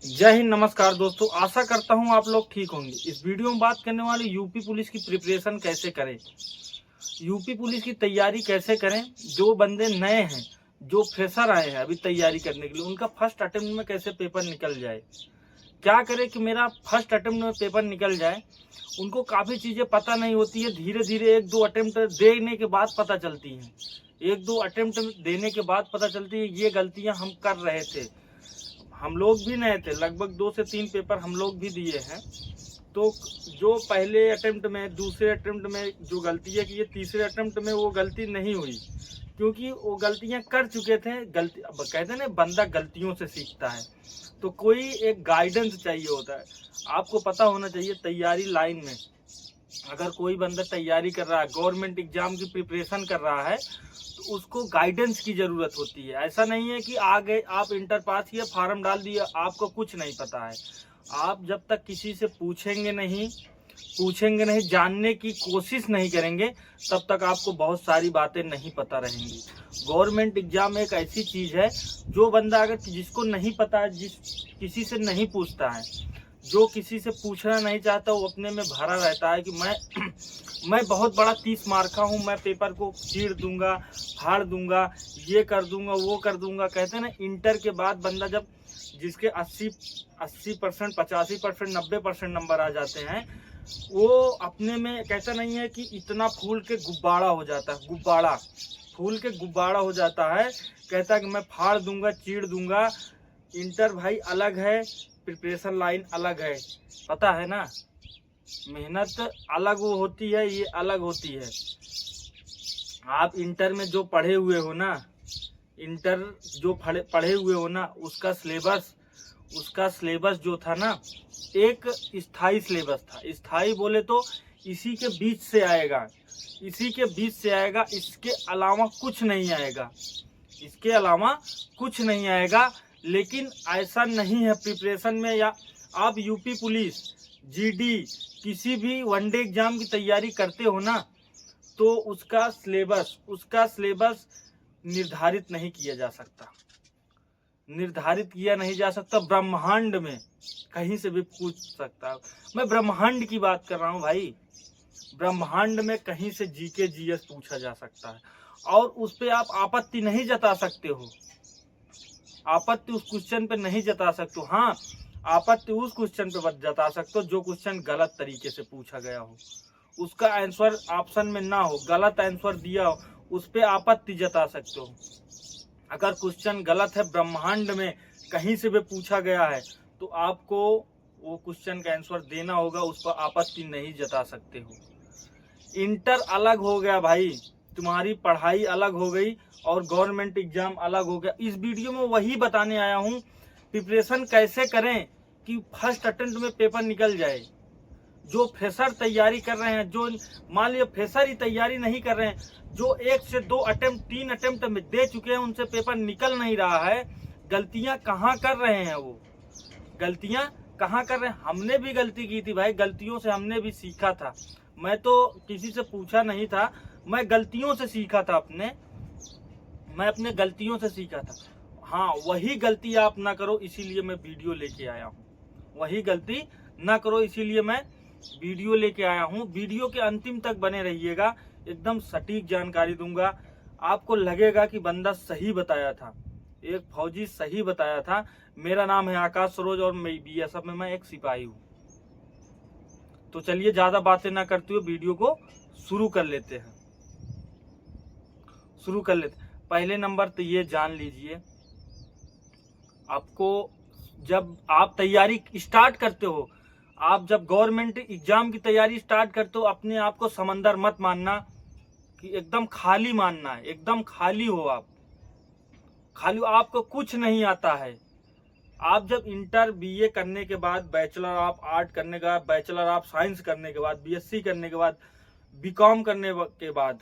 जय हिंद, नमस्कार दोस्तों। आशा करता हूं आप लोग ठीक होंगे। इस वीडियो में बात करने वाले यूपी पुलिस की प्रिपरेशन कैसे करें, यूपी पुलिस की तैयारी कैसे करें। जो बंदे नए हैं, जो फ्रेशर आए हैं अभी तैयारी करने के लिए, उनका फर्स्ट अटेम्प्ट में कैसे पेपर निकल जाए, क्या करें कि मेरा फर्स्ट अटेम्प्ट में पेपर निकल जाए। उनको काफ़ी चीज़ें पता नहीं होती है, धीरे धीरे एक दो अटेम्प्ट देने के बाद पता चलती हैं। एक दो अटेम्प्ट देने के बाद पता चलती है ये गलतियां हम कर रहे थे। हम लोग भी नए थे, लगभग 2 से 3 पेपर हम लोग भी दिए हैं। तो जो पहले अटेम्प्ट में, दूसरे अटेम्प्ट में जो गलतियाँ की, तीसरे अटेम्प्ट में वो गलती नहीं हुई, क्योंकि वो गलतियां कर चुके थे। गलती कहते हैं ना, बंदा गलतियों से सीखता है। तो कोई एक गाइडेंस चाहिए होता है। आपको पता होना चाहिए तैयारी लाइन में, अगर कोई बंदा तैयारी कर रहा है, गवर्नमेंट एग्जाम की प्रिपरेशन कर रहा है, तो उसको गाइडेंस की जरूरत होती है। ऐसा नहीं है कि आ गए, आप इंटर पास किया, फार्म डाल दिया, आपको कुछ नहीं पता है। आप जब तक किसी से पूछेंगे नहीं, जानने की कोशिश नहीं करेंगे, तब तक आपको बहुत सारी बातें नहीं पता रहेंगी। गवर्नमेंट एग्जाम एक ऐसी चीज है, जो बंदा अगर जिसको नहीं पता है, किसी से नहीं पूछता है, जो किसी से पूछना नहीं चाहता, वो अपने में भरा रहता है कि मैं बहुत बड़ा 30 मार्का हूँ, मैं पेपर को चीर दूंगा, फाड़ दूंगा, ये कर दूंगा, वो कर दूंगा। कहते हैं ना, इंटर के बाद बंदा जब, जिसके 80%, 85%, 90% नंबर आ जाते हैं, वो अपने में कहता नहीं है कि इतना फूल के गुब्बारा हो जाता है, गुब्बारा फूल के गुब्बारा हो जाता है। कहता है कि मैं फाड़ दूंगा, चीड़ दूंगा। इंटर भाई अलग है, प्रिपरेशन लाइन अलग है, पता है ना। मेहनत अलग वो होती है, ये अलग होती है। आप इंटर में जो पढ़े हुए हो ना, इंटर जो पढ़े हुए हो ना, उसका सिलेबस जो था ना, एक स्थाई सिलेबस था। स्थाई बोले तो इसी के बीच से आएगा, इसी के बीच से आएगा, इसके अलावा कुछ नहीं आएगा, इसके अलावा कुछ नहीं आएगा। लेकिन ऐसा नहीं है प्रिपरेशन में, या आप यूपी पुलिस, जीडी, किसी भी वनडे एग्जाम की तैयारी करते हो ना, तो उसका सिलेबस निर्धारित नहीं किया जा सकता, निर्धारित किया नहीं जा सकता। ब्रह्मांड में कहीं से भी पूछ सकता है। मैं ब्रह्मांड की बात कर रहा हूं भाई। ब्रह्मांड में कहीं से जीके जीएस पूछा जा सकता है, और उस पर आप आपत्ति नहीं जता सकते हो। आपत्ति उस क्वेश्चन पे नहीं जता सकते हो। हाँ, आपत्ति उस क्वेश्चन पे जता सकते हो जो क्वेश्चन गलत तरीके से पूछा गया हो, उसका आंसर ऑप्शन में ना हो, गलत आंसर दिया हो, उस पर आपत्ति जता सकते हो। अगर क्वेश्चन गलत है, ब्रह्मांड में कहीं से भी पूछा गया है, तो आपको वो क्वेश्चन का आंसर देना होगा, उस पर आपत्ति नहीं जता सकते हो। इंटर अलग हो गया भाई, तुम्हारी पढ़ाई अलग हो गई और गवर्नमेंट एग्जाम अलग हो गया। इस वीडियो में वही बताने आया हूँ, प्रिपरेशन कैसे करें कि फर्स्ट अटेम्प्ट में पेपर निकल जाए। जो फ्रेशर तैयारी कर रहे हैं, जो मान लिया फ्रेशर ही तैयारी नहीं कर रहे हैं, जो 1 से 2 अटेम्प्ट, 3 अटेम्प्ट में दे चुके हैं, उनसे पेपर निकल नहीं रहा है। गलतियां कहाँ कर रहे हैं वो, गलतियां कहाँ कर रहे हैं। हमने भी गलती की थी भाई, गलतियों से हमने भी सीखा था। मैं तो किसी से पूछा नहीं था, मैं गलतियों से सीखा था मैं अपने गलतियों से सीखा था। हाँ, वही गलती आप ना करो, इसीलिए मैं वीडियो लेके आया हूँ। वही गलती ना करो, इसीलिए मैं वीडियो लेके आया हूँ। वीडियो के अंतिम तक बने रहिएगा, एकदम सटीक जानकारी दूंगा। आपको लगेगा कि बंदा सही बताया था, एक फौजी सही बताया था। मेरा नाम है आकाश सरोज और मैं बीएसएफ में मैं एक सिपाही हूँ। तो चलिए, ज्यादा बातें ना करते हुए वीडियो को शुरू कर लेते हैं। पहले नंबर तो ये जान लीजिए, आपको जब आप तैयारी स्टार्ट करते हो, आप जब गवर्नमेंट एग्जाम की तैयारी स्टार्ट करते हो, अपने आप को समंदर मत मानना कि एकदम खाली मानना है। एकदम खाली हो आप, खाली आपको कुछ नहीं आता है। आप जब इंटर बीए करने के बाद, बैचलर ऑफ आर्ट करने के बाद, बैचलर ऑफ साइंस करने के बाद, बीएससी करने के बाद, बीकॉम करने के बाद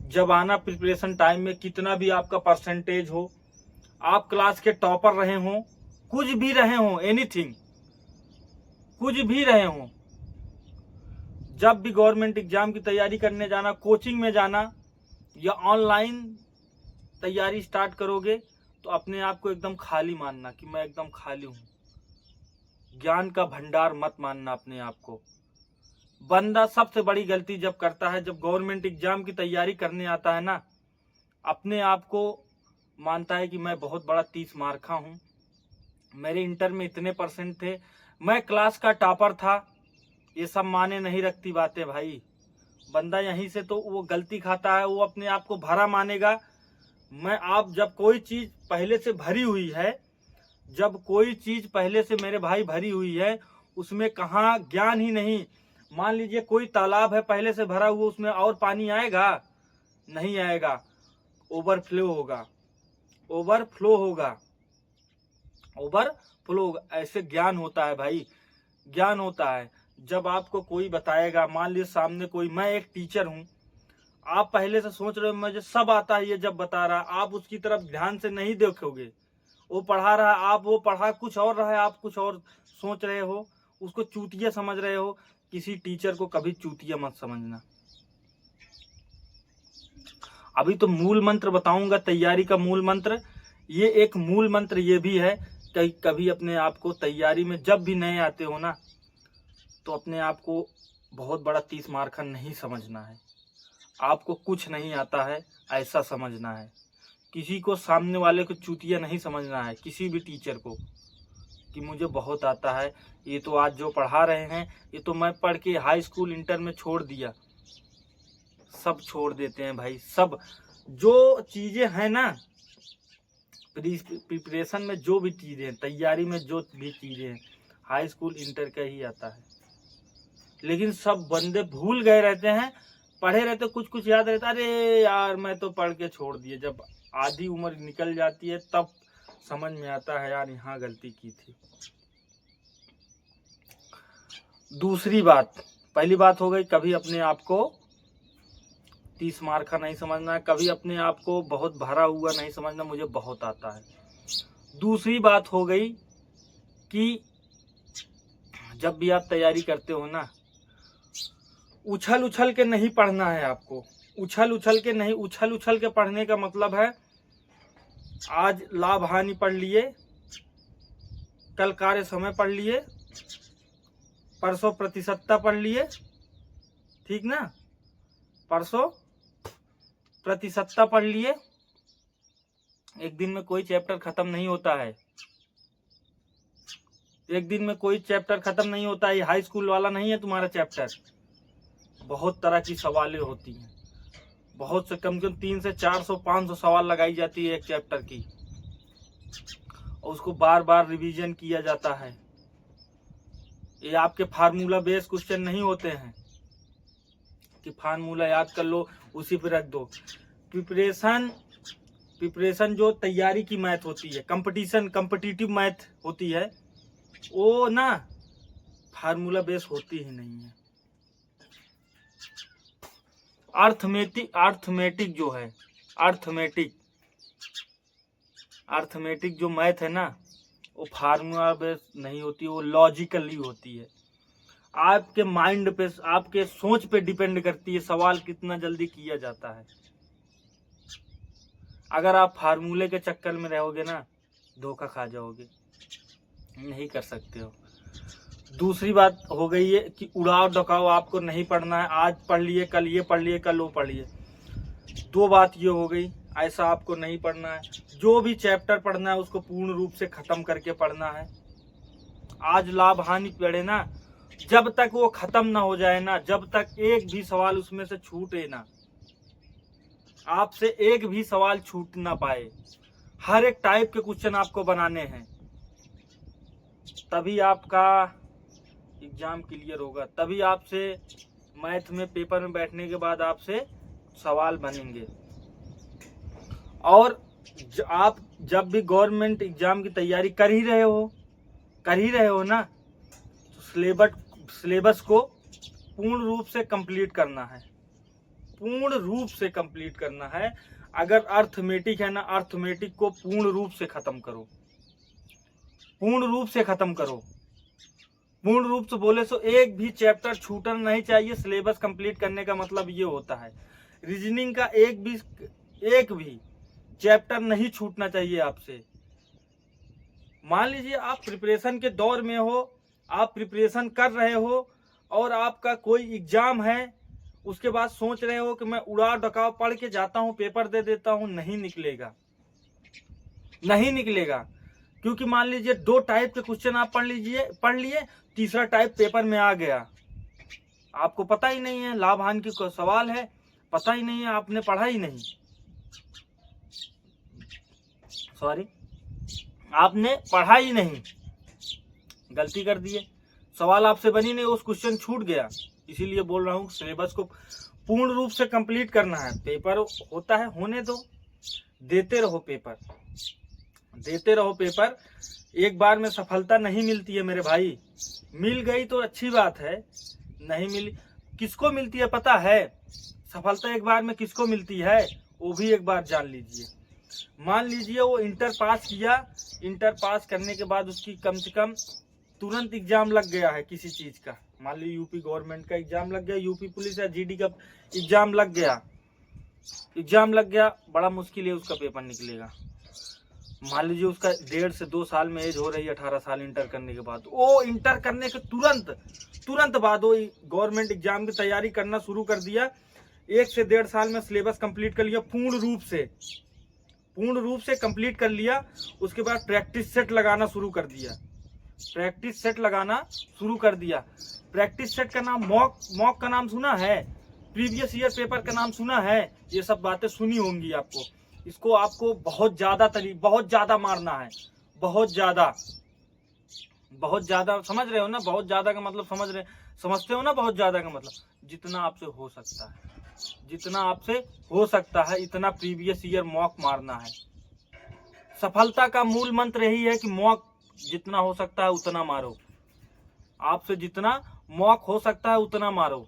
जब आना प्रिपरेशन टाइम में, कितना भी आपका परसेंटेज हो, आप क्लास के टॉपर रहे हो, कुछ भी रहे हो, एनीथिंग, कुछ भी रहे हो, जब भी गवर्नमेंट एग्जाम की तैयारी करने जाना, कोचिंग में जाना, या ऑनलाइन तैयारी स्टार्ट करोगे तो अपने आप को एकदम खाली मानना कि मैं एकदम खाली हूँ। ज्ञान का भंडार मत मानना अपने आप को। बंदा सबसे बड़ी गलती जब करता है, जब गवर्नमेंट एग्जाम की तैयारी करने आता है ना, अपने आप को मानता है कि मैं बहुत बड़ा 30 मार्का हूँ, मेरे इंटर में इतने परसेंट थे, मैं क्लास का टॉपर था। ये सब माने नहीं रखती बातें भाई। बंदा यहीं से तो वो गलती खाता है, वो अपने आप को भरा मानेगा। आप जब कोई चीज पहले से भरी हुई है, जब कोई चीज पहले से मेरे भाई भरी हुई है, उसमें कहाँ ज्ञान ही नहीं। मान लीजिए कोई तालाब है पहले से भरा हुआ, उसमें और पानी आएगा? नहीं आएगा, ओवरफ्लो होगा, ओवरफ्लो होगा, ओवरफ्लो होगा। ऐसे ज्ञान होता है भाई, ज्ञान होता है। जब आपको कोई बताएगा, मान लीजिए सामने कोई, मैं एक टीचर हूँ, आप पहले से सोच रहे हो मुझे सब आता है, ये जब बता रहा, आप उसकी तरफ ध्यान से नहीं देखोगे। वो पढ़ा रहा, आप वो पढ़ा कुछ और रहा है, आप कुछ और सोच रहे हो, उसको चूतिया समझ रहे हो। किसी टीचर को कभी चूतिया मत समझना। अभी तो मूल मंत्र बताऊंगा, तैयारी का मूल मंत्र। ये एक मूल मंत्र ये भी है कि कभी अपने आप को तैयारी में जब भी नए आते हो ना, तो अपने आप को बहुत बड़ा 30 मार्का नहीं समझना है। आपको कुछ नहीं आता है ऐसा समझना है। किसी को, सामने वाले को चूतिया नहीं समझना है, किसी भी टीचर को, कि मुझे बहुत आता है, ये तो आज जो पढ़ा रहे हैं ये तो मैं पढ़ के हाई स्कूल इंटर में छोड़ दिया। सब छोड़ देते हैं भाई। सब जो चीजें हैं ना, प्रिपरेशन में जो भी चीजें हैं, तैयारी में जो भी चीजें हैं, हाई स्कूल इंटर का ही आता है। लेकिन सब बंदे भूल गए रहते हैं, पढ़े रहते, कुछ कुछ याद रहता, अरे यार मैं तो पढ़ के छोड़ दिया। जब आधी उम्र निकल जाती है तब समझ में आता है यार यहाँ गलती की थी। दूसरी बात, पहली बात हो गई कभी अपने आप को 30 मार्का नहीं समझना, कभी अपने आप को बहुत भरा हुआ नहीं समझना, मुझे बहुत आता है। दूसरी बात हो गई कि जब भी आप तैयारी करते हो ना, उछल उछल के नहीं पढ़ना है आपको। उछल उछल के नहीं, उछल उछल के पढ़ने का मतलब है आज लाभ हानि पढ़ लिए, कल कार्य समय पढ़ लिए, परसों प्रतिशतता पढ़ लिए, ठीक ना, परसों प्रतिशतता पढ़ लिए। एक दिन में कोई चैप्टर खत्म नहीं होता है, एक दिन में कोई चैप्टर खत्म नहीं होता है। हाई स्कूल वाला नहीं है तुम्हारा चैप्टर। बहुत तरह की सवालें होती हैं, बहुत से कम 300 से 400 500 सवाल लगाई जाती है एक चैप्टर की, और उसको बार बार रिवीजन किया जाता है। ये आपके फार्मूला बेस्ड क्वेश्चन नहीं होते हैं कि फार्मूला याद कर लो उसी पे रख दो। प्रिपरेशन जो तैयारी की मैथ होती है, कॉम्पिटिटिव मैथ होती है, वो ना फार्मूला बेस्ड होती ही नहीं है। अर्थमेटिक जो है, अर्थमेटिक जो मैथ है ना, वो फार्मूला बेस्ड नहीं होती, वो लॉजिकली होती है। आपके माइंड पे, आपके सोच पे डिपेंड करती है सवाल कितना जल्दी किया जाता है। अगर आप फार्मूले के चक्कर में रहोगे ना, धोखा खा जाओगे, नहीं कर सकते हो। दूसरी बात हो गई है कि उड़ाव ढकाओ आपको नहीं पढ़ना है। आज पढ़ लिए, कल ये पढ़ लिए, कल वो पढ़ लिए। दो बात ये हो गई, ऐसा आपको नहीं पढ़ना है। जो भी चैप्टर पढ़ना है उसको पूर्ण रूप से खत्म करके पढ़ना है। आज लाभ हानि पढ़े ना, जब तक वो खत्म ना हो जाए ना, जब तक एक भी सवाल उसमें से छूटे ना, आपसे एक भी सवाल छूट ना पाए, हर एक टाइप के क्वेश्चन आपको बनाने हैं, तभी आपका एग्जाम क्लियर होगा। तभी आपसे मैथ में पेपर में बैठने के बाद आपसे सवाल बनेंगे। और आप जब भी गवर्नमेंट एग्जाम की तैयारी कर ही रहे हो ना, तो सिलेबस को पूर्ण रूप से कंप्लीट करना है, पूर्ण रूप से कंप्लीट करना है। अगर अर्थमेटिक है ना, अर्थमेटिक को पूर्ण रूप से खत्म करो, पूर्ण रूप से खत्म करो। पूर्ण रूप से बोले तो एक भी चैप्टर छूटना नहीं चाहिए। सिलेबस कंप्लीट करने का मतलब ये होता है। रीजनिंग का एक भी चैप्टर नहीं छूटना चाहिए आपसे। मान लीजिए आप प्रिपरेशन के दौर में हो, आप प्रिपरेशन कर रहे हो और आपका कोई एग्जाम है, उसके बाद सोच रहे हो कि मैं उड़ा डकाव पढ़ के जाता हूं, पेपर दे देता हूं, नहीं निकलेगा, नहीं निकलेगा। क्योंकि मान लीजिए 2 टाइप के क्वेश्चन आप पढ़ लिए, तीसरा टाइप पेपर में आ गया, आपको पता ही नहीं है, लाभ हानि की सवाल है, पता ही नहीं है, आपने पढ़ा ही नहीं, सॉरी आपने पढ़ा ही नहीं, गलती कर दिए, सवाल आपसे बनी नहीं, उस क्वेश्चन छूट गया। इसीलिए बोल रहा हूँ सिलेबस को पूर्ण रूप से कंप्लीट करना है। पेपर होता है, होने दो, देते रहो पेपर, देते रहो पेपर। एक बार में सफलता नहीं मिलती है मेरे भाई, मिल गई तो अच्छी बात है, नहीं मिली किसको मिलती है पता है? सफलता एक बार में किसको मिलती है वो भी एक बार जान लीजिए। मान लीजिए वो इंटर पास किया, इंटर पास करने के बाद उसकी कम से कम तुरंत एग्जाम लग गया है किसी चीज का, मान लीजिए यूपी गवर्नमेंट का एग्जाम लग गया, यूपी पुलिस या जीडी का एग्जाम लग गया, बड़ा मुश्किल है उसका पेपर निकलेगा। मान लीजिए उसका 1.5 से 2 साल में एज हो रही है, 18 साल इंटर करने के बाद, वो इंटर करने के तुरंत बाद वो गवर्नमेंट एग्जाम की तैयारी करना शुरू कर दिया, 1 से 1.5 साल में सिलेबस कंप्लीट कर लिया, पूर्ण रूप से कंप्लीट कर लिया। उसके बाद प्रैक्टिस सेट लगाना शुरू कर दिया, प्रैक्टिस सेट का नाम मॉक का नाम सुना है, प्रीवियस ईयर पेपर का नाम सुना है, ये सब बातें सुनी होंगी आपको। इसको आपको बहुत ज्यादा मारना है, बहुत ज्यादा, समझ रहे हो ना? बहुत ज्यादा का मतलब समझते हो ना? बहुत ज्यादा का मतलब जितना आपसे हो सकता है इतना प्रीवियस ईयर मॉक मारना है। सफलता का मूल मंत्र यही है कि मॉक जितना हो सकता है उतना मारो, आपसे जितना मॉक हो सकता है उतना मारो।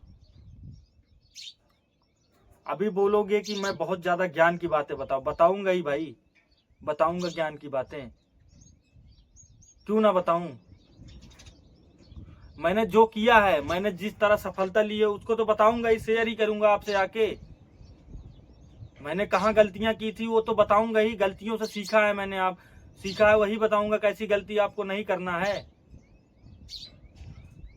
अभी बोलोगे कि मैं बहुत ज्यादा ज्ञान की बातें बताऊंगा ही भाई, बताऊंगा ज्ञान की बातें, क्यों ना बताऊं? मैंने जो किया है, मैंने जिस तरह सफलता ली है उसको तो बताऊंगा ही, शेयर ही करूंगा आपसे आके। मैंने कहाँ गलतियां की थी वो तो बताऊंगा ही, गलतियों से सीखा है मैंने, आप सीखा है वही बताऊंगा, कैसी गलती आपको नहीं करना है,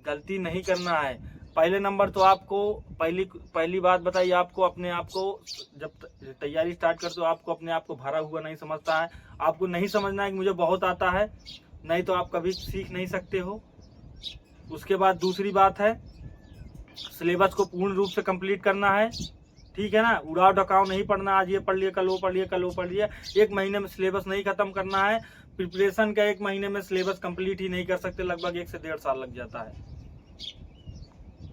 गलती नहीं करना है। पहले नंबर तो आपको पहली बात बताइए, आपको अपने आप को जब तैयारी स्टार्ट करते हो आपको अपने आप को भरा हुआ नहीं समझता है, आपको नहीं समझना है कि मुझे बहुत आता है, नहीं तो आप कभी सीख नहीं सकते हो। उसके बाद दूसरी बात है सिलेबस को पूर्ण रूप से कंप्लीट करना है, ठीक है ना? उड़ाव ढकाव नहीं पढ़ना, आज ये पढ़ लिया कल वो पढ़ लिया, 1 महीने में सिलेबस नहीं खत्म करना है। प्रिपरेशन का 1 महीने में सिलेबस कंप्लीट ही नहीं कर सकते, लगभग 1 से 1.5 साल लग जाता है,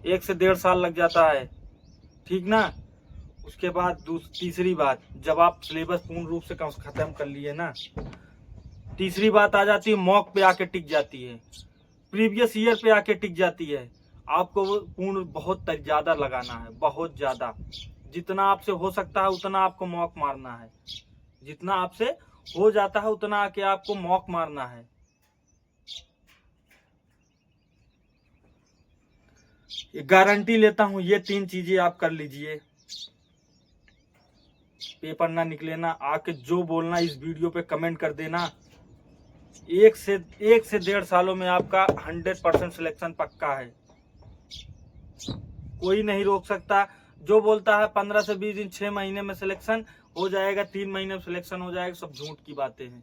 1 से 1.5 साल लग जाता है, ठीक ना? उसके बाद तीसरी बात, जब आप सिलेबस पूर्ण रूप से खत्म कर लिए ना, तीसरी बात आ जाती है मॉक पे आके टिक जाती है, प्रीवियस ईयर पे आके टिक जाती है। आपको पूर्ण बहुत ज्यादा लगाना है, बहुत ज्यादा, जितना आपसे हो सकता है उतना आपको मॉक मारना है, जितना आपसे हो जाता है उतना आके आपको मॉक मारना है। गारंटी लेता हूं ये 3 चीजें आप कर लीजिए, पेपर ना निकले ना, आके जो बोलना इस वीडियो पे कमेंट कर देना, 1 से 1.5 सालों में आपका 100% सिलेक्शन पक्का है, कोई नहीं रोक सकता। जो बोलता है 15 से 20 दिन 6 महीने में सिलेक्शन हो जाएगा, 3 महीने में सिलेक्शन हो जाएगा, सब झूठ की बातें हैं,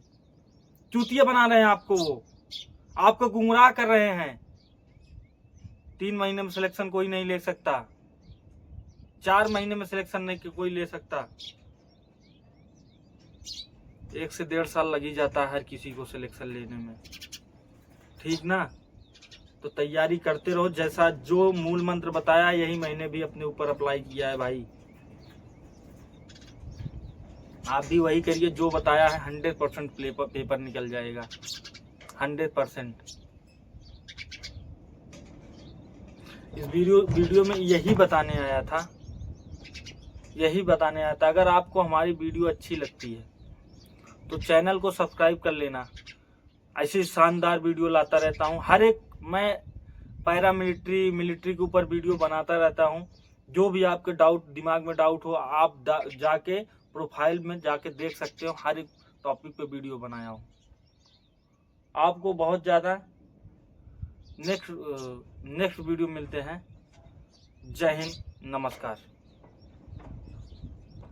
चूतिया बना रहे हैं आपको, वो आपको गुमराह कर रहे हैं। 3 महीने में सिलेक्शन कोई नहीं ले सकता, 4 महीने में सिलेक्शन नहीं कोई ले सकता, 1 से 1.5 साल लग ही जाता है हर किसी को सिलेक्शन लेने में, ठीक ना? तो तैयारी करते रहो, जैसा जो मूल मंत्र बताया यही मैंने भी अपने ऊपर अप्लाई किया है भाई, आप भी वही करिए जो बताया है, 100% पेपर निकल जाएगा, 100%। इस वीडियो में यही बताने आया था, अगर आपको हमारी वीडियो अच्छी लगती है तो चैनल को सब्सक्राइब कर लेना, ऐसी शानदार वीडियो लाता रहता हूँ, हर एक मैं पैरामिलिट्री मिलिट्री के ऊपर वीडियो बनाता रहता हूँ, जो भी आपके डाउट दिमाग में डाउट हो आप जाके प्रोफाइल में जाके देख सकते हो, हर एक टॉपिक पे वीडियो बनाया हूँ। आपको बहुत ज़्यादा नेक्स्ट वीडियो मिलते हैं। जय हिंद, नमस्कार।